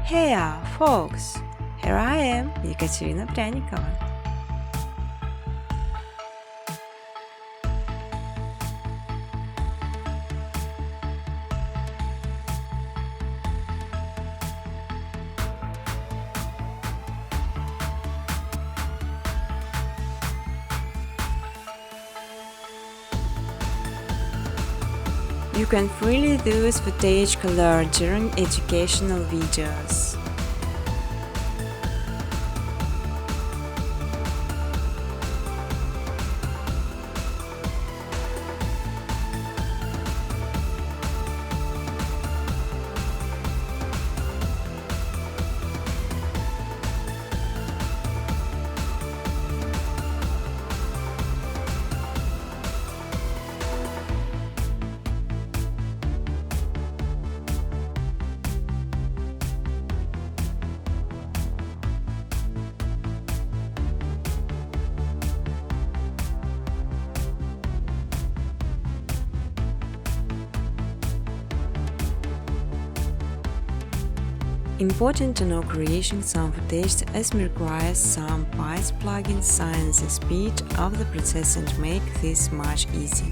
Hey folks! Here I am, Екатерина Пряникова. You can freely use footage color during educational videos. Important to know creating some footage as requires some Python plugins sign the speed of the process and make this much easy.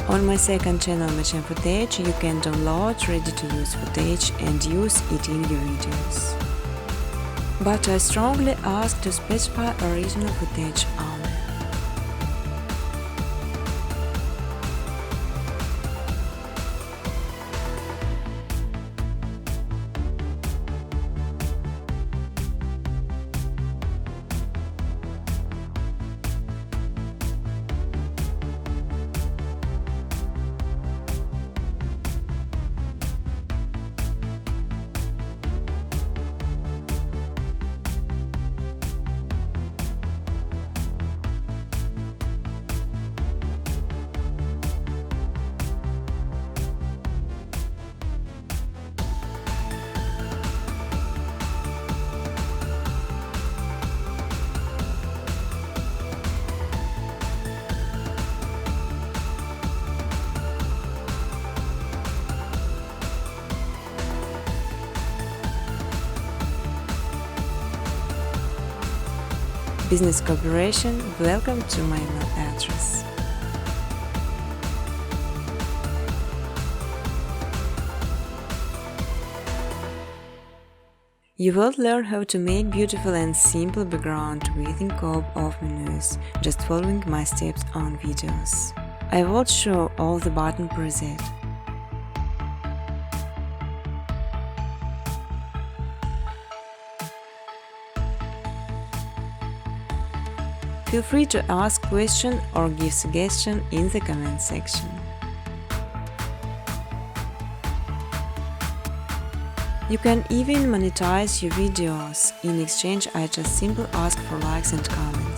On my second channel Machine Footage you can download ready-to-use footage and use it in your videos. But I strongly ask to specify original footage only. Business cooperation, welcome to my email address. You will learn how to make beautiful and simple background within Cop of menus, just following my steps on videos. I will show all the button preset. Feel free to ask questions or give suggestions in the comment section. You can even monetize your videos. In exchange, I just simply ask for likes and comments.